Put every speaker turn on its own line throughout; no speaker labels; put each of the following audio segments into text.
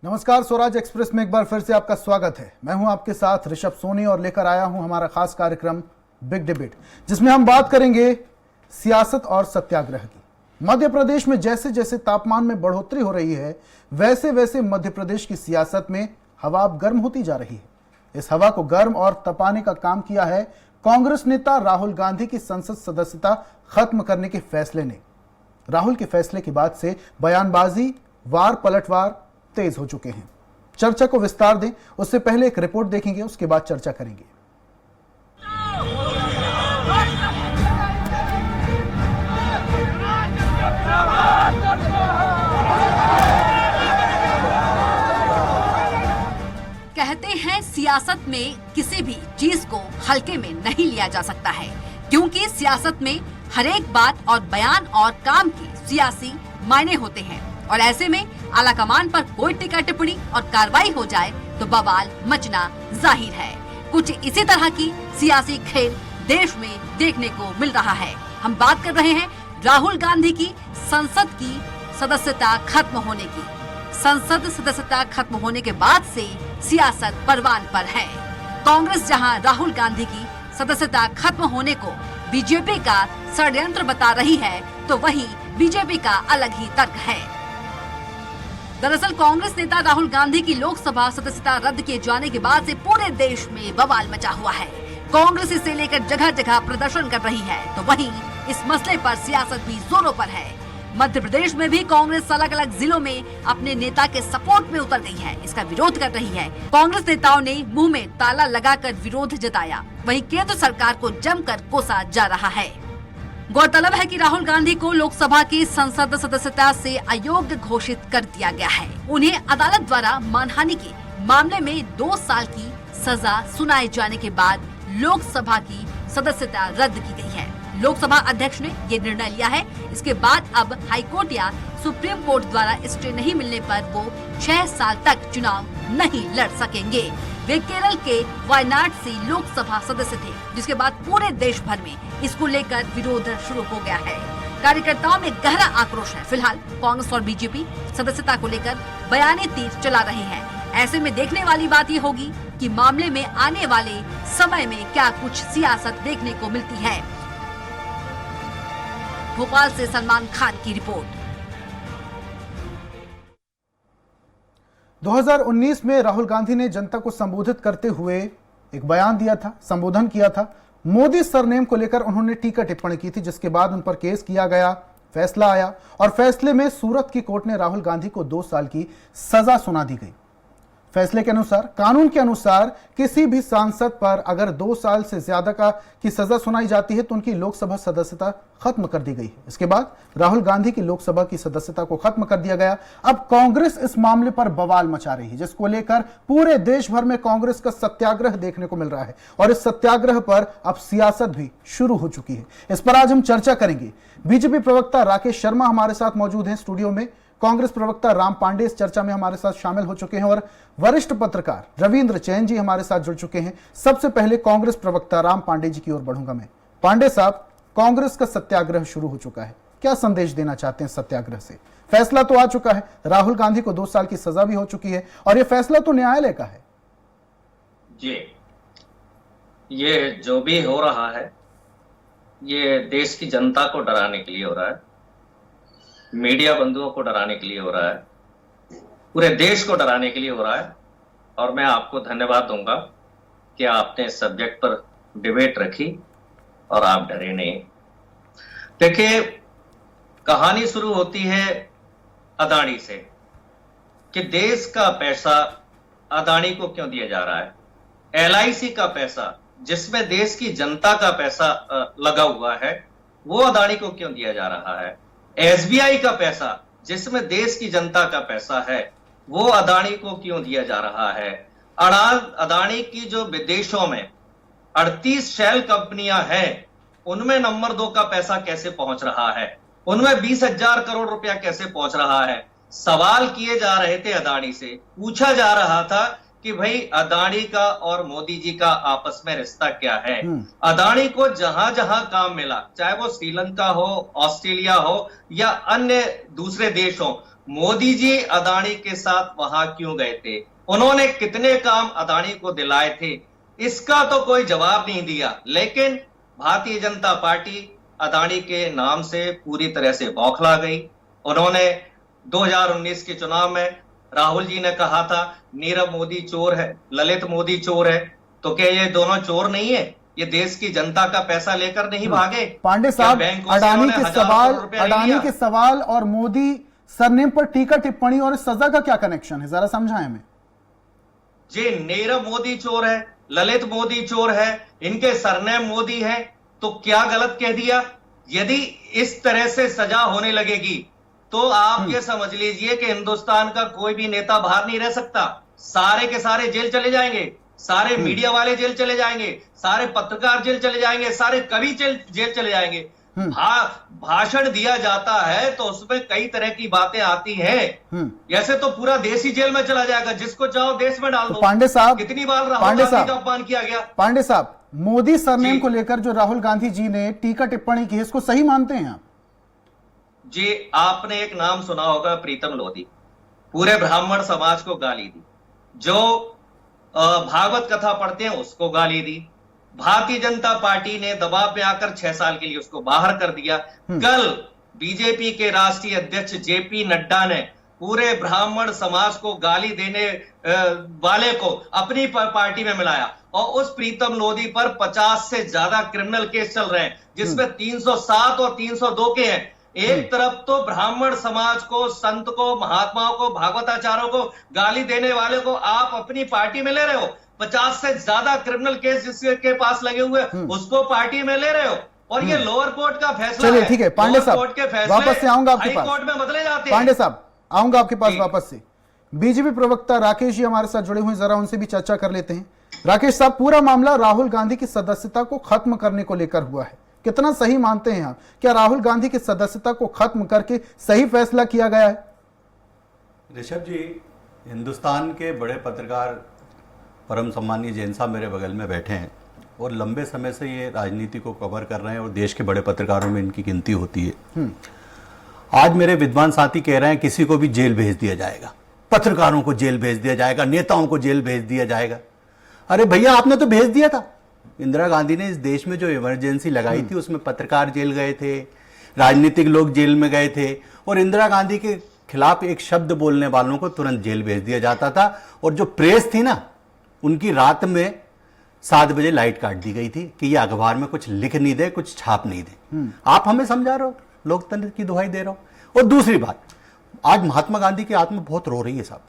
नमस्कार, स्वराज एक्सप्रेस में एक बार फिर से आपका स्वागत है। मैं हूं आपके साथ ऋषभ सोनी और लेकर आया हूं हमारा खास कार्यक्रम बिग डिबेट, जिसमें हम बात करेंगे सियासत और सत्याग्रह की। मध्य प्रदेश में जैसे जैसे तापमान में बढ़ोतरी हो रही है, वैसे वैसे मध्य प्रदेश की सियासत में हवा अब गर्म होती जा रही है। इस हवा को गर्म और तपाने का काम किया है कांग्रेस नेता राहुल गांधी की संसद सदस्यता खत्म करने के फैसले ने। राहुल के फैसले के बाद से बयानबाजी, वार पलटवार तेज हो चुके हैं। चर्चा को विस्तार दें उससे पहले एक रिपोर्ट देखेंगे, उसके बाद चर्चा करेंगे।
कहते हैं सियासत में किसी भी चीज को हल्के में नहीं लिया जा सकता है, क्योंकि सियासत में हर एक बात और बयान और काम की सियासी मायने होते हैं। और ऐसे में आला कमान पर कोई टिक्का टिप्पणी और कार्रवाई हो जाए तो बवाल मचना जाहिर है। कुछ इसी तरह की सियासी खेल देश में देखने को मिल रहा है। हम बात कर रहे हैं राहुल गांधी की संसद की सदस्यता खत्म होने की। संसद सदस्यता खत्म होने के बाद से सियासत परवान पर है। कांग्रेस जहां राहुल गांधी की सदस्यता खत्म होने को बीजेपी का षड्यंत्र बता रही है, तो वहीं बीजेपी का अलग ही तर्क है। दरअसल कांग्रेस नेता राहुल गांधी की लोकसभा सदस्यता रद्द किए जाने के बाद से पूरे देश में बवाल मचा हुआ है। कांग्रेस इसे लेकर जगह जगह प्रदर्शन कर रही है, तो वहीं इस मसले पर सियासत भी जोरों पर है। मध्य प्रदेश में भी कांग्रेस अलग अलग जिलों में अपने नेता के सपोर्ट में उतर गई है, इसका विरोध कर रही है। कांग्रेस नेताओं ने मुंह में ताला लगाकर विरोध जताया, वहीं केंद्र सरकार को जमकर कोसा जा रहा है। गौरतलब है कि राहुल गांधी को लोकसभा की संसद सदस्यता से अयोग्य घोषित कर दिया गया है। उन्हें अदालत द्वारा मानहानि के मामले में 2 साल की सजा सुनाए जाने के बाद लोकसभा की सदस्यता रद्द की गई है। लोकसभा अध्यक्ष ने ये निर्णय लिया है। इसके बाद अब हाईकोर्ट या सुप्रीम कोर्ट द्वारा स्टे नहीं मिलने पर वो 6 साल तक चुनाव नहीं लड़ सकेंगे। वे केरल के वायनाड से लोकसभा सदस्य थे, जिसके बाद पूरे देश भर में इसको लेकर विरोध शुरू हो गया है। कार्यकर्ताओं में गहरा आक्रोश है। फिलहाल कांग्रेस और बीजेपी सदस्यता को लेकर बयानी तीर चला रहे हैं। ऐसे में देखने वाली बात ये होगी कि मामले में आने वाले समय में क्या कुछ सियासत देखने को मिलती है। भोपाल से सलमान खान की रिपोर्ट।
2019 में राहुल गांधी ने जनता को संबोधित करते हुए एक बयान दिया था, संबोधन किया था। मोदी सरनेम को लेकर उन्होंने टीका टिप्पणी की थी, जिसके बाद उन पर केस किया गया, फैसला आया और फैसले में सूरत की कोर्ट ने राहुल गांधी को 2 साल की सजा सुना दी गई। फैसले के अनुसार, कानून के अनुसार किसी भी सांसद पर अगर 2 साल से ज्यादा की सजा सुनाई जाती है तो उनकी लोकसभा सदस्यता खत्म कर दी गई है। इसके बाद राहुल गांधी की लोकसभा की सदस्यता को खत्म कर दिया गया। अब कांग्रेस इस मामले पर बवाल मचा रही है, जिसको लेकर पूरे देश भर में कांग्रेस का सत्याग्रह देखने को मिल रहा है और इस सत्याग्रह पर अब सियासत भी शुरू हो चुकी है। इस पर आज हम चर्चा करेंगे। बीजेपी प्रवक्ता राकेश शर्मा हमारे साथ मौजूद हैं स्टूडियो में। कांग्रेस प्रवक्ता राम पांडे इस चर्चा में हमारे साथ शामिल हो चुके हैं और वरिष्ठ पत्रकार रविंद्र चैन जी हमारे साथ जुड़ चुके हैं। सबसे पहले कांग्रेस प्रवक्ता राम पांडे जी की ओर बढ़ूंगा मैं। पांडे साहब, कांग्रेस का सत्याग्रह शुरू हो चुका है, क्या संदेश देना चाहते हैं सत्याग्रह से? फैसला तो आ चुका है, राहुल गांधी को 2 साल की सजा भी हो चुकी है और यह फैसला तो न्यायालय का है।
जी, ये जो भी हो रहा है ये देश की जनता को डराने के लिए हो रहा है, मीडिया बंधुओं को डराने के लिए हो रहा है, पूरे देश को डराने के लिए हो रहा है। और मैं आपको धन्यवाद दूंगा कि आपने इस सब्जेक्ट पर डिबेट रखी और आप डरे नहीं। देखिए, कहानी शुरू होती है अदानी से कि देश का पैसा अदानी को क्यों दिया जा रहा है। LIC का पैसा, जिसमें देश की जनता का पैसा लगा हुआ है, वो अदानी को क्यों दिया जा रहा है। SBI का पैसा, जिसमें देश की जनता का पैसा है, वो अदानी को क्यों दिया जा रहा है। अदानी की जो विदेशों में 38 शेल कंपनियां हैं, उनमें नंबर 2 का पैसा कैसे पहुंच रहा है, उनमें 20,000 करोड़ रुपया कैसे पहुंच रहा है। सवाल किए जा रहे थे अदानी से, पूछा जा रहा था कि भाई अदानी का और मोदी जी का आपस में रिश्ता क्या है। अदानी को जहां जहां काम मिला, चाहे वो श्रीलंका हो, ऑस्ट्रेलिया हो या अन्य दूसरे देश हो, मोदी जी अदानी के साथ वहां क्यों गए थे, उन्होंने कितने काम अदानी को दिलाए थे, इसका तो कोई जवाब नहीं दिया। लेकिन भारतीय जनता पार्टी अदानी के नाम से पूरी तरह से बौखला गई। उन्होंने 2019 के चुनाव में राहुल जी ने कहा था नीरव मोदी चोर है, ललित मोदी चोर है। तो क्या ये दोनों चोर नहीं है? ये देश की जनता का पैसा लेकर नहीं भागे?
पांडे साहब, अडानी के सवाल और मोदी सरनेम पर टीका टिप्पणी और सजा का क्या कनेक्शन है, जरा समझाएं हमें।
जी, नीरव मोदी चोर है, ललित मोदी चोर है, इनके सरनेम मोदी है, तो क्या गलत कह दिया? यदि इस तरह से सजा होने लगेगी तो आप ये समझ लीजिए कि हिंदुस्तान का कोई भी नेता बाहर नहीं रह सकता। सारे के सारे जेल चले जाएंगे, सारे मीडिया वाले जेल चले जाएंगे, सारे पत्रकार जेल चले जाएंगे, सारे कवि जेल चले जाएंगे। भाषण दिया जाता है तो उसमें कई तरह की बातें आती हैं, ऐसे तो पूरा देश ही जेल में चला जाएगा, जिसको चाहो देश में डाल दो।
पांडे साहब,
कितनी बार राहुल गांधी का अपमान किया गया।
पांडे साहब, मोदी सरनेम को लेकर जो राहुल गांधी जी ने टीका टिप्पणी की, इसको सही मानते हैं आप?
जी, आपने एक नाम सुना होगा, प्रीतम लोधी, पूरे ब्राह्मण समाज को गाली दी, जो भागवत कथा पढ़ते हैं उसको गाली दी। भारतीय जनता पार्टी ने दबाव में आकर 6 साल के लिए उसको बाहर कर दिया। कल बीजेपी के राष्ट्रीय अध्यक्ष जेपी नड्डा ने पूरे ब्राह्मण समाज को गाली देने वाले को अपनी पार्टी में मिलाया और उस प्रीतम लोधी पर 50 से ज्यादा क्रिमिनल केस चल रहे हैं, जिसमें 307 और 302 के हैं। एक तरफ तो ब्राह्मण समाज को, संत को, महात्माओं को, भागवताचार्यों को गाली देने वाले को आप अपनी पार्टी में ले रहे हो, 50 से ज्यादा क्रिमिनल केस जिसके पास लगे हुए उसको पार्टी में ले रहे हो, और ये लोअर कोर्ट का फैसला
चलिए ठीक है पांडे साहब, वापस से आऊंगा आपके पास।
कोर्ट में बदले जाते हैं।
पांडे साहब, आऊंगा आपके पास वापस से। बीजेपी प्रवक्ता राकेश जी हमारे साथ जुड़े हुए, जरा उनसे भी चर्चा कर लेते हैं। राकेश साहब, पूरा मामला राहुल गांधी की सदस्यता को खत्म करने को लेकर हुआ है, कितना सही मानते हैं आप? क्या राहुल गांधी की सदस्यता को खत्म करके सही फैसला किया गया है?
ऋषभ जी, हिंदुस्तान के बड़े पत्रकार परम सम्मानीय जैन साहब मेरे बगल में बैठे हैं और लंबे समय से ये राजनीति को कवर कर रहे हैं और देश के बड़े पत्रकारों में इनकी गिनती होती है। आज मेरे विद्वान साथी कह रहे हैं किसी को भी जेल भेज दिया जाएगा, पत्रकारों को जेल भेज दिया जाएगा, नेताओं को जेल भेज दिया जाएगा। अरे भैया, आपने तो भेज दिया था। इंदिरा गांधी ने इस देश में जो इमरजेंसी लगाई थी उसमें पत्रकार जेल गए थे, राजनीतिक लोग जेल में गए थे, और इंदिरा गांधी के खिलाफ एक शब्द बोलने वालों को तुरंत जेल भेज दिया जाता था। और जो प्रेस थी ना, उनकी रात में 7 बजे लाइट काट दी गई थी कि ये अखबार में कुछ लिख नहीं दे, कुछ छाप नहीं दे। आप हमें समझा रहे हो, लोकतंत्र की दुहाई दे रहे हो। और दूसरी बात, आज महात्मा गांधी की आत्मा बहुत रो रही है साहब।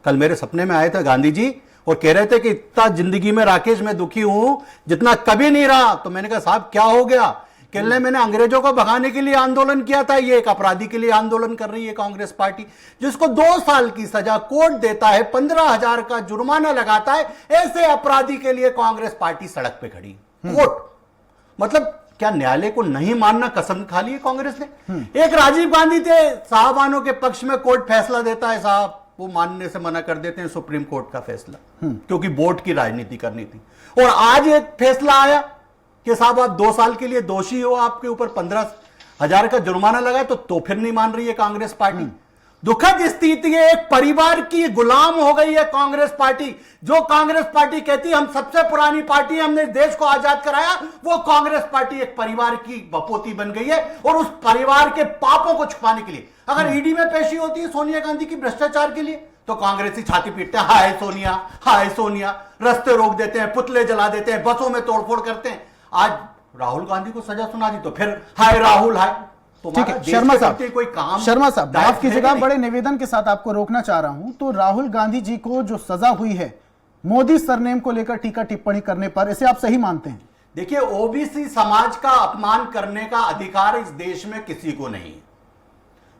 कल मेरे सपने में आए थे गांधी जी और कह रहे थे कि इतना जिंदगी में राकेश मैं दुखी हूं जितना कभी नहीं रहा। तो मैंने कहा साहब क्या हो गया? कहने मैंने अंग्रेजों को भगाने के लिए आंदोलन किया था, ये एक अपराधी के लिए आंदोलन कर रही है कांग्रेस पार्टी, जिसको 2 साल की सजा कोर्ट देता है, 15,000 का जुर्माना लगाता है, ऐसे अपराधी के लिए कांग्रेस पार्टी सड़क पे खड़ी। कोर्ट मतलब क्या न्यायालय को नहीं मानना कसम खा ली है कांग्रेस ने? एक राजीव गांधी थे, साहबानों के पक्ष में कोर्ट फैसला देता है साहब, वो मानने से मना कर देते हैं सुप्रीम कोर्ट का फैसला, क्योंकि वोट की राजनीति करनी थी। और आज एक फैसला आया कि साहब आप 2 साल के लिए दोषी हो, आपके ऊपर 15,000 का जुर्माना लगा, तो फिर नहीं मान रही है कांग्रेस पार्टी। दुखद स्थिति है, एक परिवार की गुलाम हो गई है कांग्रेस पार्टी। जो कांग्रेस पार्टी कहती है हम सबसे पुरानी पार्टी है, हमने देश को आजाद कराया, वो कांग्रेस पार्टी एक परिवार की बपोती बन गई है। और उस परिवार के पापों को छुपाने के लिए अगर ईडी में पेशी होती है सोनिया गांधी की भ्रष्टाचार के लिए, तो कांग्रेसी छाती पीटते हैं, हाय सोनिया, हाय सोनिया, रास्ते रोक देते हैं, पुतले जला देते हैं, बसों में तोड़फोड़ करते हैं। आज राहुल गांधी को सजा सुना दी तो फिर हाय राहुल हाय।
ठीक है शर्मा साहब,
कोई काम
शर्मा साहब माफ कीजिएगा, बड़े निवेदन के साथ आपको रोकना चाह रहा हूं। तो राहुल गांधी जी को जो सजा हुई है मोदी सरनेम को लेकर टीका टिप्पणी करने पर, इसे आप सही मानते हैं?
देखिए, ओबीसी समाज का अपमान करने का अधिकार इस देश में किसी को नहीं है।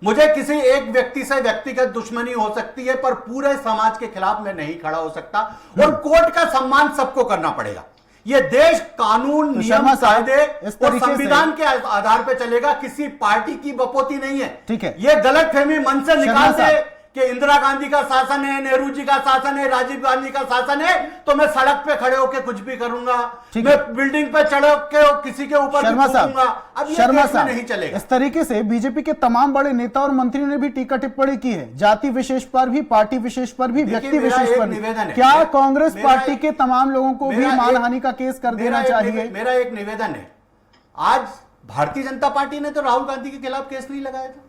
मुझे किसी एक व्यक्ति से व्यक्तिगत दुश्मनी हो सकती है, पर पूरे समाज के खिलाफ मैं नहीं खड़ा हो सकता। और कोर्ट का सम्मान सबको करना पड़ेगा। यह देश कानून, नियम, कायदे और संविधान के आधार पर चलेगा, किसी पार्टी की बपोती नहीं है।
ठीक है,
यह गलतफहमी मन से निकाल दे कि इंदिरा गांधी का शासन है, नेहरू जी का शासन है, राजीव गांधी का शासन है, तो मैं सड़क पे खड़े होकर कुछ भी करूंगा, मैं बिल्डिंग पे चढ़ के किसी के ऊपर
शर्मा साहब,
अब ये
शर्मा
देश में
साहब,
नहीं चलेगा।
इस तरीके से बीजेपी के तमाम बड़े नेता और मंत्रियों ने भी टीका टिप्पणी की है, जाति विशेष पर भी, पार्टी विशेष पर भी, व्यक्ति विशेष पर भी। क्या कांग्रेस पार्टी के तमाम लोगों को भी मानहानि का केस कर देना चाहिए?
मेरा एक निवेदन है, आज भारतीय जनता पार्टी ने तो राहुल गांधी के खिलाफ केस नहीं लगाया था।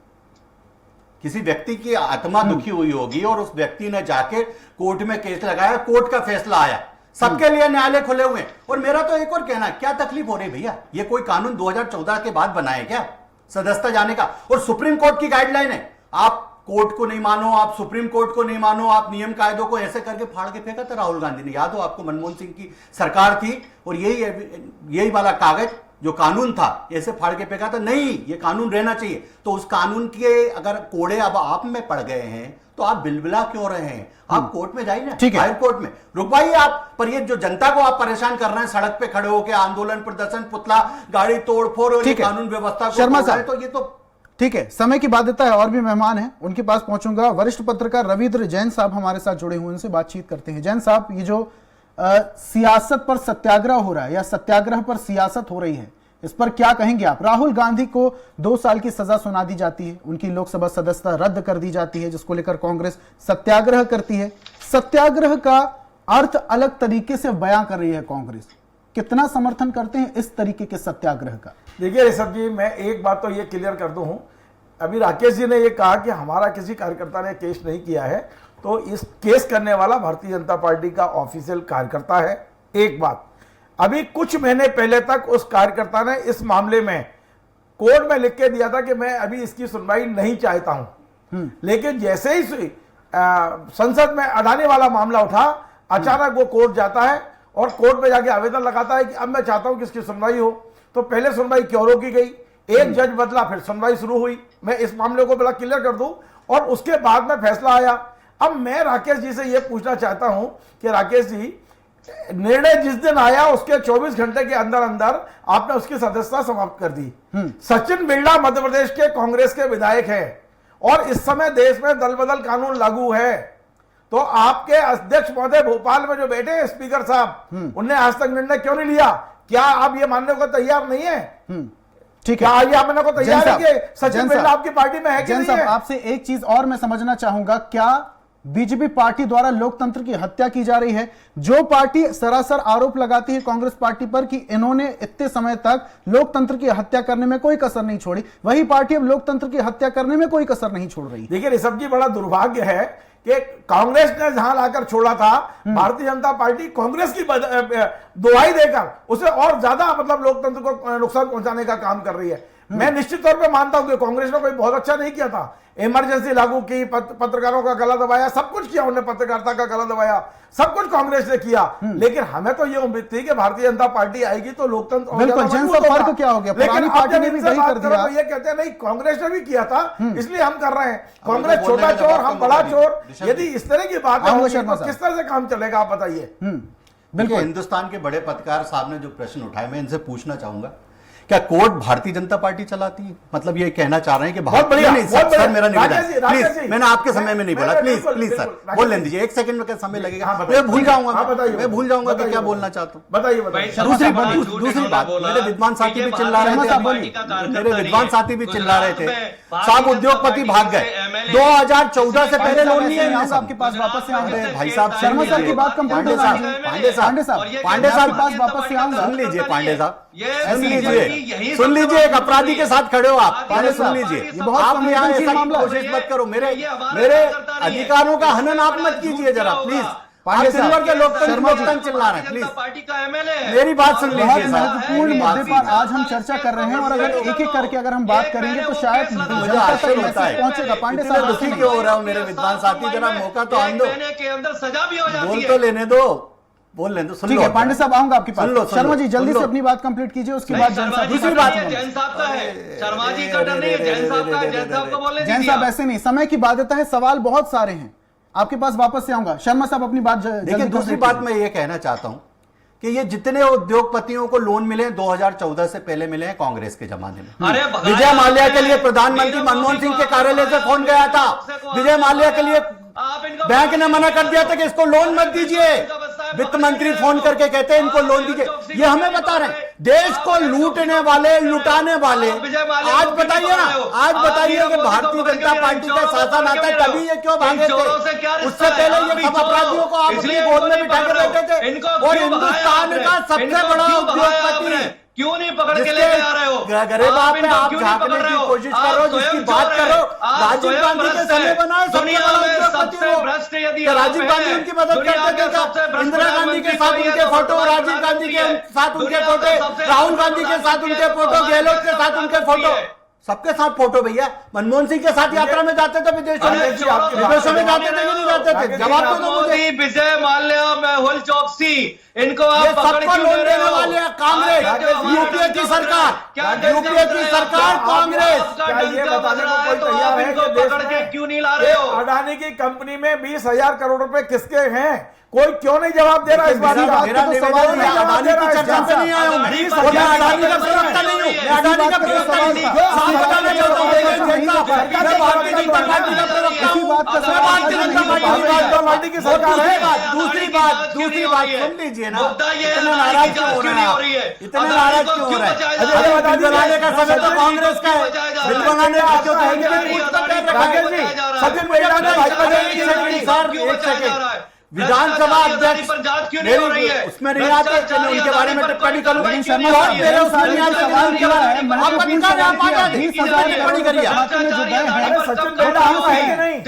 किसी व्यक्ति की आत्मा दुखी हुई होगी और उस व्यक्ति ने जाके कोर्ट में केस लगाया, कोर्ट का फैसला आया, सबके लिए न्यायालय खुले हुए हैं। और मेरा तो एक और कहना, क्या तकलीफ हो रही भैया, ये कोई कानून 2014 के बाद बना है क्या सदस्यता जाने का? और सुप्रीम कोर्ट की गाइडलाइन है, आप कोर्ट को नहीं मानो, आप सुप्रीम कोर्ट को नहीं मानो, आप नियम कायदों को ऐसे करके फाड़ के फेंका था राहुल गांधी ने। याद हो आपको, मनमोहन सिंह की सरकार थी और यही वाला कागज जो कानून था ऐसे फाड़ के फेंका था। नहीं, ये कानून रहना चाहिए। तो उस कानून के अगर कोड़े अब आप में पड़ गए हैं तो आप बिलबिला क्यों रहे हैं? आप कोर्ट में जाइए ना, हाई कोर्ट में रुकवाइए आप। पर ये जो जनता को आप परेशान कर रहे हैं, सड़क पे खड़े होकर आंदोलन, प्रदर्शन, पुतला गाड़ी तोड़फोड़ और कानून व्यवस्था को,
शर्मा साहब,
तो ये तो
ठीक है, समय की बाध्यता है, और भी मेहमान हैं, उनके पास पहुंचूंगा। वरिष्ठ पत्रकार रविंद्र जैन साहब हमारे साथ जुड़े हुए, उनसे बातचीत करते हैं। जैन साहब, ये जो सियासत पर सत्याग्रह हो रहा है या सत्याग्रह पर सियासत हो रही है, इस पर क्या कहेंगे आप? राहुल गांधी को 2 साल की सजा सुना दी जाती है, उनकी लोकसभा सदस्यता रद्द कर दी जाती है, जिसको लेकर कांग्रेस सत्याग्रह करती है। सत्याग्रह का अर्थ अलग तरीके से बयां कर रही है कांग्रेस, कितना समर्थन करते हैं इस तरीके के सत्याग्रह का?
देखिए ऋषभ जी, मैं एक बात तो ये क्लियर कर दूं, अभी राकेश जी ने ये कहा कि हमारा किसी कार्यकर्ता ने केस नहीं किया है, तो इस केस करने वाला भारतीय जनता पार्टी का ऑफिशियल कार्यकर्ता है। एक बात, अभी कुछ महीने पहले तक उस कार्यकर्ता ने इस मामले में कोर्ट में लिख के दिया था कि मैं अभी इसकी सुनवाई नहीं चाहता हूं, लेकिन जैसे ही संसद में अडानी वाला मामला उठा, अचानक वो कोर्ट जाता है और कोर्ट में जाके आवेदन लगाता है कि अब मैं चाहता हूं कि इसकी सुनवाई हो। तो पहले सुनवाई क्यों रोकी गई, एक जज बदला, फिर सुनवाई शुरू हुई। मैं इस मामले को बड़ा क्लियर कर दूं, और उसके बाद में फैसला आया। अब मैं राकेश जी से यह पूछना चाहता हूं कि राकेश जी, निर्णय जिस दिन आया उसके 24 घंटे के अंदर अंदर आपने उसकी सदस्यता समाप्त कर दी। सचिन बिरला मध्य प्रदेश के कांग्रेस के विधायक हैं और इस समय देश में दल बदल कानून लागू है। तो आपके अध्यक्ष महोदय भोपाल में जो बैठे हैं स्पीकर साहब, उनने आज तक निर्णय क्यों नहीं लिया? क्या आप ये मानने को तैयार नहीं है?
ठीक है,
क्या आप मानने को तैयार है कि सचिन बिरला आपकी पार्टी में है कि नहीं है?
आपसे एक चीज और मैं समझना चाहूंगा, क्या बीजेपी पार्टी द्वारा लोकतंत्र की हत्या की जा रही है? जो पार्टी सरासर आरोप लगाती है कांग्रेस पार्टी पर कि इन्होंने इतने समय तक लोकतंत्र की हत्या करने में कोई कसर नहीं छोड़ी, वही पार्टी अब लोकतंत्र की हत्या करने में कोई कसर नहीं छोड़ रही।
देखिए ऋषभ जी, बड़ा दुर्भाग्य है कि कांग्रेस ने जहां लाकर छोड़ा था, भारतीय जनता पार्टी कांग्रेस की दुहाई देकर उसे और ज्यादा मतलब लोकतंत्र को नुकसान पहुंचाने का काम कर रही है। मैं निश्चित तौर पे मानता हूं कि कांग्रेस ने कोई बहुत अच्छा नहीं किया था, इमरजेंसी लागू की, पत्रकारों का गला दबाया, सब कुछ किया उन्होंने, पत्रकारिता का गला दबाया, सब कुछ कांग्रेस ने किया। लेकिन हमें तो ये उम्मीद थी कि भारतीय जनता पार्टी आएगी तो लोकतंत्र,
बिल्कुल, फर्क क्या हो गया? पुरानी पार्टी ने भी वही कर दिया।
ये कहते हैं नहीं कांग्रेस ने भी किया था इसलिए हम कर रहे हैं। कांग्रेस छोटा चोर, हम बड़ा चोर। यदि इस तरह की बात है तो किस तरह से काम चलेगा, आप बताइए।
बिल्कुल, हिंदुस्तान के बड़े पत्रकार साहब ने जो प्रश्न उठाए, मैं इनसे पूछना चाहूंगा, क्या कोर्ट भारतीय जनता पार्टी चलाती है? मतलब ये कहना चाह रहे हैं कि
बहुत बढ़िया,
नहीं, सर मेरा निवेदन,
प्लीज,
मैंने आपके समय में नहीं बोला, प्लीज सर बोल लेने दीजिए, 1 सेकंड में क्या समय लगेगा? मैं भूल जाऊंगा कि क्या बोलना चाहता हूँ।
बताइए।
दूसरी बात, मेरे विद्वान साथी भी चिल्ला रहे थे, साहब उद्योगपति भाग गए, 2014 से पहले लोन नहीं है
आपके पास वापस से आऊंगा।
भाई साहब,
शर्मा साहब की बात कंप्लीट
पांडे साहब
पास वापस से आऊंगा।
सुन लीजिए पांडे साहब, सुन लीजिए, एक अपराधी के साथ खड़े हो आप, पहले सुन लीजिए। आप यहाँ ऐसा कोशिश मत करो, मेरे अधिकारों का हनन आप मत कीजिए जरा प्लीज। पांडे साहब के लोकतंत्र चिल्ला रहे हैं, प्लीज
पार्टी का एमएलए
मेरी बात सुन लीजिए।
महत्वपूर्ण मुद्दे पर आज हम चर्चा कर रहे हैं और अगर एक एक करके अगर हम बात करेंगे तो शायद
मुझे आश्चर्य होता है,
पहुंचेगा। पांडे साहब
दुखी क्यों हो रहा हूँ मेरे विद्वान साथी, जरा मौका तो आने दो,
के अंदर सजा भी हो जाती है,
बोल तो लेने दो, बोल लेने दो।
ठीक है पांडे साहब, आऊंगा आपके पास। शर्मा जी जल्दी से अपनी बात कंप्लीट कीजिए, उसके बाद
दूसरी बात जैन साहब का है, शर्मा जी का डर नहीं है, जैन साहब का, जैन साहब को बोलने दीजिए।
जैन साहब ऐसे नहीं, समय की बाध्यता है, सवाल बहुत सारे हैं, आपके पास वापस से आऊंगा। शर्मा साहब अपनी बात
देखिए, दूसरी बात मैं ये कहना चाहता हूं कि ये जितने उद्योगपतियों को लोन मिले 2014 से पहले मिले हैं कांग्रेस के जमाने में।
अरे
विजय माल्या के लिए प्रधानमंत्री मनमोहन सिंह के कार्यालय से फोन गया था, विजय माल्या के लिए बैंक ने मना कर दिया था कि इसको लोन मत दीजिए। वित्त मंत्री फोन करके कहते हैं इनको लोन दीजिए। ये हमें बता रहे हैं देश को लूटने वाले, लुटाने वाले। आज बताइए ना, आज बताइए कि भारतीय जनता पार्टी का शासन आता है तभी ये क्यों भागे थे? उससे पहले ये सब अपराधियों को आप अपनी गोद में बिठा के बैठे थे। और हिंदुस्तान का सबसे बड़ा उद्योगपति
क्यों नहीं पकड़ के लेके आ रहे हो?
गरीब आप पे आप झांकने की कोशिश करो, जिसकी बात करो। राजीव गांधी के समय बनाए सबसे बड़ा उद्योगपति हो। राजीव गांधी उनकी मदद करते थे। इंदिरा गांधी के साथ उनके फोटो, राजीव गांधी के साथ उनके फोटो, राहुल गांधी के साथ उनके फोटो, गहलोत के साथ उनके फोटो, सबके साथ फोटो। भैया मनमोहन सिंह के साथ यात्रा में जाते थे विदेशों में, विदेशों में जाते थे कि नहीं जाते थे? जवाब तो दो मुझे।
विजय माल्या, मेहुल चौकसी, इनको आप
सबको लोन देने वाले कांग्रेस, यूपीए की सरकार, यूपीए की सरकार कांग्रेस।
क्या ये बताने को कोई तैयार है कि देश
पकड़ के
में
क्यों नहीं ला रहे हो?
अडानी की कंपनी में 20,000 करोड़ रुपए किसके हैं? कोई क्यों नहीं जवाब दे रहा इस बात का?
मेरा सवाल है, अडानी की चर्चा पे नहीं आया हूं। मैं अडानी का प्रवक्ता नहीं हूं, मैं अडानी का प्रवक्ता नहीं हूं। साफ बताना चाहता हूं मैं भारतीय जनता पार्टी का प्रवक्ता हूं। भारतीय जनता पार्टी की सरकार है। दूसरी बात सुन लीजिए ना, इतना नाराज क्यों हो रहे हैं? इतने नाराज क्यों हो रहे हैं? बिल बनाने का समय तो कांग्रेस का है। बिल बनाने का क्यों कहेंगे? राकेश जी, सचिन बेड़ा ने भाजपा एक सेकंड विधानसभा अध्यक्ष उसमें नहीं आते, मैं उनके बारे में टिप्पणी करूं। मेरे उसमें सवाल किया है, आप अधिकार आप आ जाते, टिप्पणी करिए।
सचिन बेड़ा आपका है कि नहीं?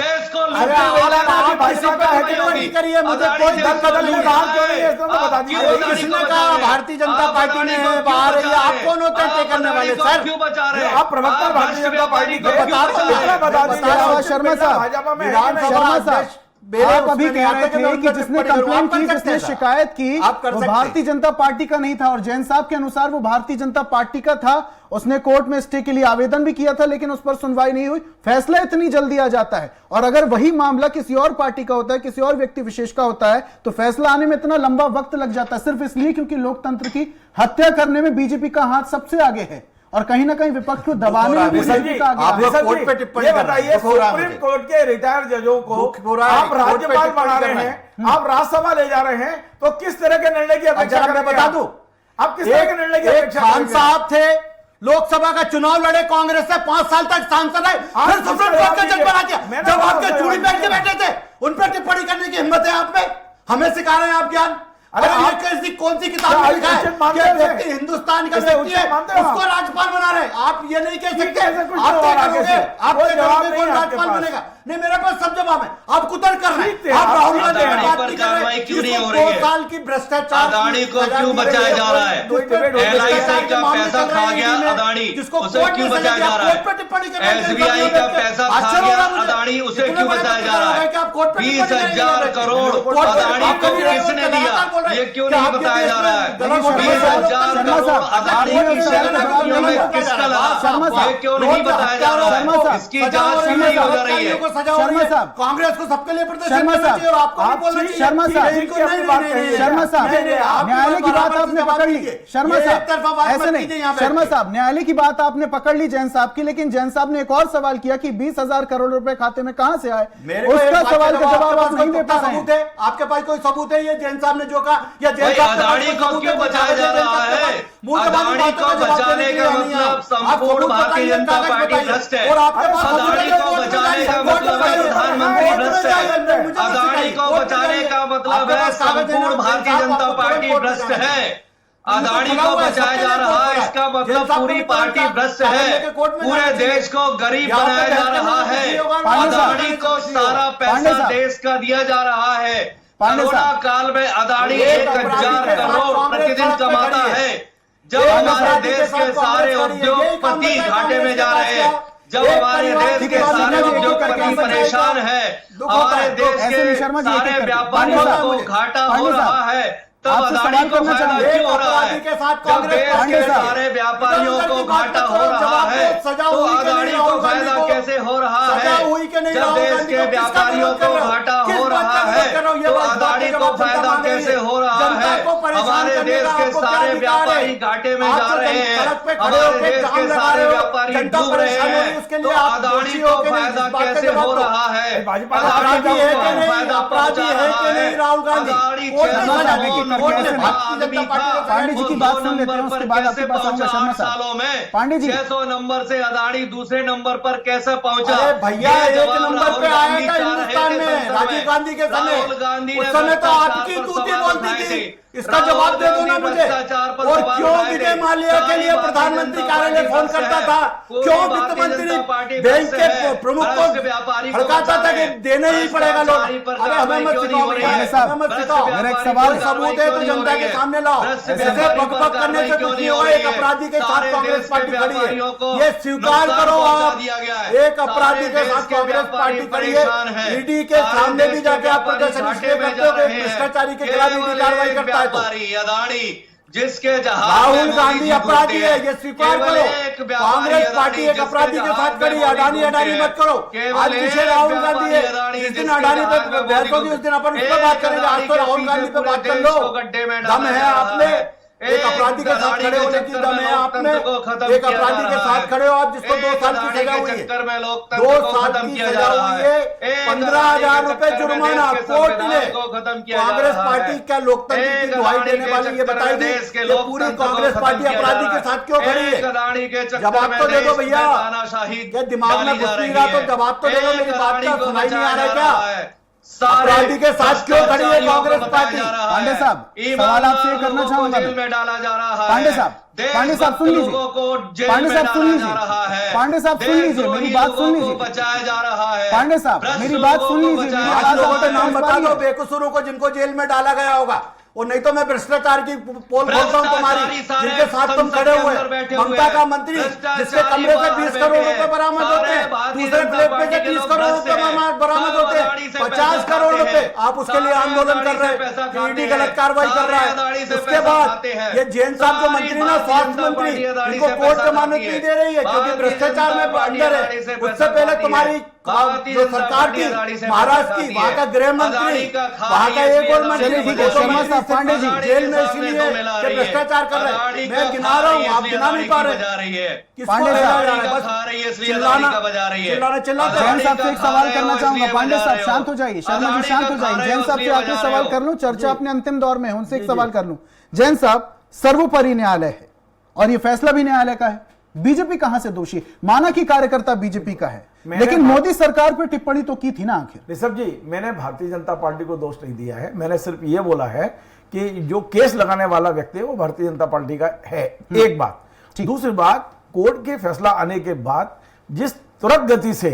अरे आप भाजपा का है कि नहीं करिए, मुझे कोई दल बदल नहीं कहा क्यों नहीं है इसको तो बता दीजिए। किसने कहा भारतीय जनता पार्टी ने है बाहर है? आप कौन होते हैं तय करने वाले? सर
क्यों बचा रहे हैं?
आप प्रवक्ता भारतीय जनता पार्टी के बता दीजिए।
शर्मा साहब,
भाजपा में
शर्मा साहब, आप अभी कह रहे थे कि जिसने कंप्लेंट की, जिसने शिकायत की वो भारतीय जनता पार्टी का नहीं था, और जैन साहब के अनुसार वो भारतीय जनता पार्टी का था। उसने कोर्ट में स्टे के लिए आवेदन भी किया था, लेकिन उस पर सुनवाई नहीं हुई। फैसला इतनी जल्दी आ जाता है, और अगर वही मामला किसी और पार्टी का होता है, किसी और व्यक्ति विशेष का होता है, तो फैसला आने में इतना लंबा वक्त लग जाता है, सिर्फ इसलिए क्योंकि लोकतंत्र की हत्या करने में बीजेपी का हाथ सबसे आगे है, और कहीं ना कहीं विपक्ष को दबाने में बीजेपी का आगे है।
कोर्ट पे टिप्पणी
बताइए, सुप्रीम कोर्ट के रिटायर्ड जजों को आप राज्यपाल बना रहे हैं, आप राज्यसभा ले जा रहे हैं, तो किस तरह के निर्णय की अपेक्षा
मैं बता दूं,
आप किस तरह के निर्णय की अपेक्षा?
खान साहब थे, लोकसभा का चुनाव लड़े कांग्रेस से, 5 साल तक सांसद रहे, फिर सुप्रीम कोर्ट का जज बना दिया। जब आपके चूड़ी पहन के बैठे थे, उन पर टिप्पणी करने की हिम्मत है आप में? हमें सिखा रहे हैं आप ज्ञान? अरे ये कैसी कौन सी किताब में लिखा है कि व्यक्ति हिंदुस्तान का व्यक्ति है उसको राज्यपाल बना रहे? आप ये नहीं कह सकते। आप तय करोगे, आप तय करोगे कौन राज्यपाल बनेगा? नहीं, मेरे पास सब जवाब है। आप कुतर कर रहे हैं, आप राहुल गांधी की बात नहीं कर रहे।
क्यों नहीं हो रही है?
2 साल की भ्रष्टाचार,
अदानी को क्यों बचाया जा रहा है? LIC का पैसा खा गया अदानी, उसे क्यों बचाया जा रहा है? SBI का पैसा खा गया अदानी, उसे क्यों बचाया जा रहा है? 20,000 करोड़ अदानी को किसने दिया? ये क्यों नहीं बताया जा रहा है? 20,000 करोड़ अदानी की शरण में किसका लगा? ये क्यों नहीं बताया जा रहा है? इसकी जांच क्यों नहीं हो रही है?
शर्मा साहब,
कांग्रेस को सबके लिए प्रदर्शन
शर्मा
करना चाहिए और आपको
साहब,
नहीं बोलना चाहिए।
शर्मा साहब, शर्मा साहब, न्यायालय की बात आपने पकड़ ली। शर्मा साहब, ऐसे नहीं, शर्मा साहब, न्यायालय की बात आपने पकड़ ली जैन साहब की, लेकिन जैन साहब ने एक और सवाल किया कि 20,000 करोड़ रुपए खाते में कहां से आए? उसका सवाल का जवाब आप नहीं दे पा रहे हैं।
आपके पास कोई सबूत है? ये जैन साहब ने जो कहा, या जैन साहब
अदानी को क्यों बचाया जा रहा है? अदानी को बचाने का मतलब संपूर्ण भारतीय जनता पार्टी भ्रष्ट है। अदानी को बचाने का मतलब प्रधानमंत्री भ्रष्ट है। अदानी को बचाने का मतलब है संपूर्ण भारतीय जनता पार्टी भ्रष्ट है। अदानी को बचाया जा रहा है, इसका मतलब पूरी पार्टी भ्रष्ट है। पूरे देश को गरीब बनाया जा रहा है। अदानी को सारा पैसा देश का दिया जा रहा है। कोरोना काल में अदानी 1,000 करोड़ प्रतिदिन कमाता है। जब हमारे देश के सारे उद्योगपति घाटे में जा रहे हैं, जब हमारे देश के सारे उद्योगपति परेशान है, हमारे देश के सारे व्यापारियों को घाटा हो रहा है, तब अदानी को फायदा क्यों हो रहा है? जब देश के सारे व्यापारियों को घाटा हो रहा है, तो अदानी को फायदा कैसे हो रहा है? जब देश के व्यापारियों को घाटा हो रहा है,
कर रहा हूं, ये
तो
बात
अदानी
जब
को
आप जनता
फायदा
मांग रही है,
कैसे हो रहा
जनता
है?
को परेशान
हमारे
करने
देश
का
के
आपको क्या
सारे
अधिकार है?
व्यापारी घाटे में
आप
जा
तो
रहे हैं,
सड़क पे खड़े
हमारे
होकर
देश
जाम
के
लगा
सारे
रहे हो,
व्यापारी
जनता
डूब रहे
परेशान हो रही है,
हैं,
उसके
तो
लिए आप
अदानी
दोषी
को
हो के नहीं,
फायदा
इस बात का
कैसे
जवाब
हो
दो।
रहा है?
भाजपा
अदानी
अपराधी
को
है कि नहीं?
फायदा
अपराधी
पहुंचा
है कि
रहा
नहीं
है।
राहुल गांधी?
अदानी
कोर्ट में
छह
सजा
सौ
देगी,
नोट
कोर्ट में
में
भारतीय
आदमी
जनता पार्टी
था,
ने
पांडे जी
वो
की
दो
बात सुन लेते हैं,
नंबर
उसके
पर
बाद आपके
कैसे
पास आऊंगा
पहुंचा
शर्मा
8
साहब।
सालों में?
पांडे जी
600 नंबर से अदानी दूसरे नंबर पर कैसे पहुंचा?
अरे भैया
ये
एक
जवाब
नंबर
राहुल
पे आया
गांधी
था
चाह रहे
हिंदुस्तान
थे
में
संसद
राजीव गांधी के समय,
राहुल गांधी
उस
ने
समय तो
भ्रष्टाचार
आपकी
पर
तूती
सवाल
बोलती
उठाए
थी,
थे।
इसका
राहुल
जवाब दे दो ना
गांधी
मुझे।
भ्रष्टाचार पर
और
सवाल
क्यों
उठाए
विजय
थे।
माल्या के
सारी
लिए
भारतीय
प्रधानमंत्री
जनता
कार्यालय
पार्टी
फोन
बस
करता
है।
था?
पूरी
क्यों
भारतीय
वित्त मंत्री
जनता पार्टी
बैंक
बस
के
है।
प्रमुख
भ्रष्ट
को
व्यापारी को
हड़काता था कि
बचाए।
देने ही पड़ेगा लोन?
भ्रष्टाचारी पर
अरे हमें मत
कार्रवाई क्यों नहीं
सिखाओ
हो रही
भैया,
है?
हमें मत
भ्रष्ट
सिखाओ।
मेरा एक
व्यापारी
सवाल
पर
सबूत है तो
कार्रवाई क्यों
जनता
नहीं
के
हो रही है?
सामने लाओ।
भ्रष्ट
ऐसे
व्यापारी
बक
पर
बक करने
कार्रवाई
से
क्यों
कुछ
नहीं
नहीं
हो
होगा।
रही
एक
है?
अपराधी के साथ
सारे
कांग्रेस
देश के
पार्टी खड़ी
व्यापारियों
है,
को
ये स्वीकार
नुकसान
करो
पहुंचा
आप।
दिया गया है।
एक अपराधी
सारे
के
देश
साथ
के
कांग्रेस
व्यापारी
पार्टी खड़ी
परेशान
है,
हैं।
ईडी के
सारे
सामने
देश
भी
के
जाके आप
व्यापारी
प्रदर्शन
घाटे
इसलिए
में
करते
जा
हो कि
रहे हैं।
भ्रष्टाचारी के खिलाफ ईडी
केवल
कार्रवाई
एक
करता है तो।
व्यापारी अदानी जिसके जहाज
राहुल
में मोदी
गांधी
जी
अपराधी
घूमते
है,
हैं।
ये स्वीकार
केवल
करो।
एक व्यापारी
कांग्रेस पार्टी
अदानी
एक
जिसके
अपराधी के
जहाज
साथ
में
खड़ी है,
मोदी
अडानी
घूमते
अडानी
हैं।
मत करो।
केवल
आज
एक
पीछे राहुल गांधी है,
व्यापारी
जिस दिन
जिसके
अडानी
जहाज
पे
में
बहस
मोदी
होगी उस दिन अपन इस पर
एक
बात करेंगे। आज तो
अदानी के
राहुल गांधी
पीछे
पे बात
पूरे
कर
देश
लो।
को गड्ढे में डाला
दम है
जा रहा
आप में,
है।
एक अपराधी के साथ खड़े होने की दम है आप में। एक अपराधी के साथ खड़े हो आप, जिसको 2 साल की सजा हुई है, 2 साल की सजा हुई है, 15,000 रुपए जुर्माना कोर्ट ने। कांग्रेस पार्टी क्या लोकतंत्र की दुहाई देने वाली ये बताएगी कि पूरी कांग्रेस पार्टी अपराधी के साथ क्यों खड़ी है? जवाब तो दे दो भैया, क्या दिमाग में घुस नहीं रहा? तो जवाब तो दे दो, मेरी बात का सुनाई नहीं आ रहा है क्या? अपराधी के साथ क्यों खड़ी है कांग्रेस पार्टी?
पांडे साहब, सवाल आपसे ये करना चाहूंगा मैं।
में डाला जा रहा है।
पांडे साहब सुन लीजिए। पांडे साहब सुन लीजिए। पांडे साहब सुन लीजिए, मेरी बात सुन लीजिए।
बचाया जा रहा है।
पांडे साहब मेरी बात सुन लीजिए। मेरी
आज
बात
लोगों के
आप
नाम
समझ
बता
पा
दो
रही हैं?
बेकसूरों को जिनको जेल में डाला गया होगा, और नहीं तो मैं भ्रष्टाचार की पोल खोलता हूं तुम्हारी, जिनके साथ तुम खड़े हुए। ममता का मंत्री जिसके कमरे से 20 करोड़ रुपए बरामद होते हैं, दूसरे फ्लैट पे से 30 करोड़ रुपए बरामद होते हैं, 50 करोड़ रुपए। आप उसके लिए आंदोलन कर रहे हैं, ईडी गलत कार्रवाई कर रहा है। उसके बाद ये जैन साहब जो मंत्री ना, स्वास्थ्य मंत्री, इनको कोर्ट जमानत नहीं दे रही है क्योंकि भ्रष्टाचार में अंदर है। उससे पहले तुम्हारी जो सरकार थी महाराष्ट्र की, वहां का गृह मंत्री, वहां का एक और मंत्री,
चलिए ठीक है, शर्मा साहब, पांडे जी
जेल में इसलिए कि भ्रष्टाचार कर रहे हैं। मैं गिना रहा हूँ, आप गिना नहीं पा रहे।
पांडे साहब,
चिल्लाते
जैन साहब से एक सवाल करना चाहूंगा। पांडे साहब शांत हो जाइए, शर्मा जी शांत हो जाइए। जैन साहब से आखिरी सवाल कर लूं, चर्चा अपने अंतिम दौर में है, उनसे एक सवाल कर लूं। जैन साहब, सर्वोपरि न्यायालय है और ये फैसला भी न्यायालय का है, बीजेपी कहां से दोषी? माना कि कार्यकर्ता बीजेपी का है, लेकिन मोदी सरकार पर टिप्पणी तो की थी ना आखिर।
ऋषभ जी, मैंने भारतीय जनता पार्टी को दोष नहीं दिया है, मैंने सिर्फ ये बोला है कि जो केस लगाने वाला व्यक्ति है वो भारतीय जनता पार्टी का है। एक बात। दूसरी बात, कोर्ट के फैसला आने के बाद जिस तुरंत गति से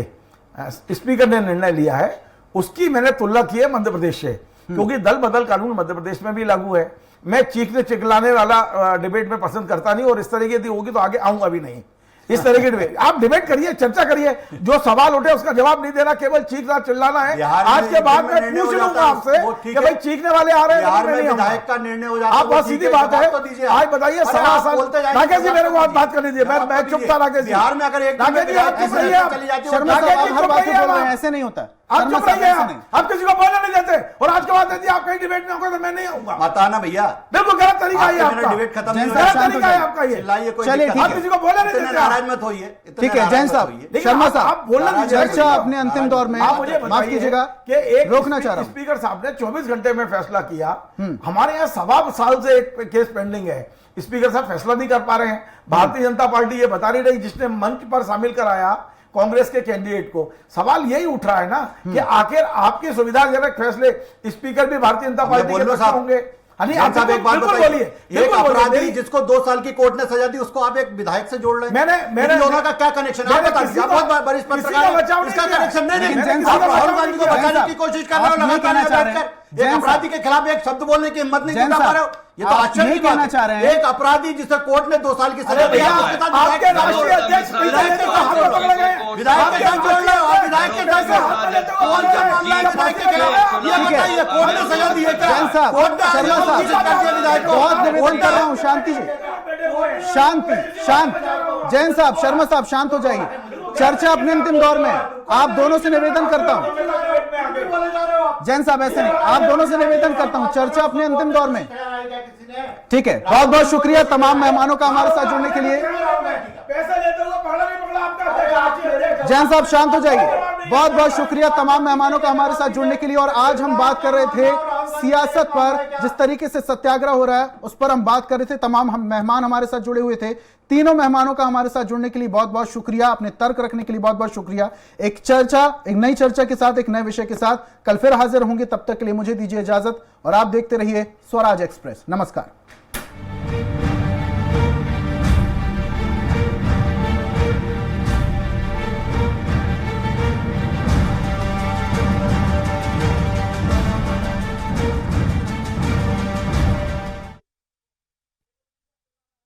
स्पीकर ने निर्णय लिया है, उसकी मैंने तुलना की है मध्य प्रदेश से, क्योंकि दल बदल कानून मध्य प्रदेश में भी लागू है। मैं चीखने चिल्लाने वाला डिबेट में पसंद करता नहीं, और इस तरीके की होगी तो आगे आऊंगा भी नहीं। इस तरह की डिबेट आप डिबेट करिए, चर्चा करिए, जो सवाल उठे उसका जवाब नहीं देना, केवल चीखना चिल्लाना है। आज के बाद मैं पूछ लूंगा आपसे कि भाई चीखने वाले आ रहे हैं,
विधायक का निर्णय हो जाता
आप बहुत सीधी बात है। आज बताइए, सवा साल राकेश जी मेरे को बात करने दीजिए, मैं चुप था। राकेश जी,
बिहार में अगर एक
राकेश जी आप चुप रहिए,
शर्मा साहब हर बात पे बोल रहे हैं, ऐसे नहीं होता।
आप चुप रहिए, आप किसी को बोलने नहीं देते, और आज के बाद यदि आप कहीं डिबेट में होगा तो मैं नहीं आऊंगा।
बताना भैया,
बिल्कुल गलत तरीका है आपका,
डिबेट खत्म
जैन
नहीं
साहब,
होगा।
गलत तरीका है आपका ये।
चिल्लाइए, कोई
चलिए,
दिक्कत
ठीक
आप
नहीं।
किसी को बोलने नहीं
इतने
देते।
नाराज मत होइए, इतने
ठीक है
नाराज
जैन
मत
साहब,
होइए।
शर्मा
आप
साहब
बोलना दीजिए।
चर्चा अपने अंतिम दौर में,
आप मुझे
माफ कीजिएगा
कि एक
रोकना चाह रहा हूं।
स्पीकर साहब ने 24 घंटे में फैसला किया। हमारे यहाँ 1.25 साल से एक केस पेंडिंग है, स्पीकर साहब फैसला नहीं कर पा रहे हैं। भारतीय जनता पार्टी ये बता नहीं रही, जिसने मंच पर शामिल कराया कांग्रेस के कैंडिडेट को। सवाल यही उठ रहा है ना कि आखिर आपकी सुविधाजनक फैसले स्पीकर भी भारतीय जनता पार्टी के पक्ष होंगे।
आप एक बात बताइए, एक अपराधी जिसको 2 साल की कोर्ट ने सजा दी, उसको आप एक विधायक से जोड़ रहे हैं। मैंने दोनों का क्या कनेक्शन है? आप बता दीजिए, आप बहुत वरिष्ठ पत्रकार हैं, इसका कनेक्शन नहीं। आप राहुल गांधी को बचाने की कोशिश कर रहे हो लगातार, एक अपराधी के खिलाफ एक शब्द बोलने की हिम्मत नहीं जुटा पा रहे हो। ये तो आश्चर्य की बात है। एक अपराधी जिसे कोर्ट ने 2 साल की सजा दी,
आपके राष्ट्रीय अध्यक्ष विधायक के साथ पकड़ गए,
विधायक के साथ जोड़ रहे हो, विधायक के साथ कौन सा मामला है विधायक के खिलाफ? ये बताइए, कोर्ट ने सजा दी है क्या?
जैन साहब,
कोर्ट ने
शर्मा साहब,
विधायक को
बहुत निवेदन कर रहा हूं, शांति जी, शांति, शांत। जैन साहब, शर्मा साहब शांत हो जाइए। चर्चा अपने अंतिम दौर में है। आप दोनों से निवेदन करता हूं, जैन साहब ऐसे नहीं, आप दोनों से निवेदन करता हूं, चर्चा अपने अंतिम दौर में। ठीक है, बहुत बहुत शुक्रिया तमाम मेहमानों का हमारे साथ जुड़ने के लिए।
पैसा लेते हुए पकड़ा नहीं पकड़ा आपका?
जैन साहब शांत हो जाइए। बहुत बहुत शुक्रिया तमाम मेहमानों का हमारे साथ जुड़ने के लिए। और आज हम बात कर रहे थे सियासत पर, जिस तरीके से सत्याग्रह हो रहा है उस पर हम बात कर रहे थे। तमाम हम मेहमान हमारे साथ जुड़े हुए थे। तीनों मेहमानों का हमारे साथ जुड़ने के लिए बहुत बहुत शुक्रिया, अपने तर्क रखने के लिए बहुत बहुत शुक्रिया। एक नई चर्चा के साथ, एक नए विषय के साथ कल फिर हाजिर होंगे। तब तक के लिए मुझे दीजिए इजाजत और आप देखते रहिए स्वराज एक्सप्रेस। नमस्कार।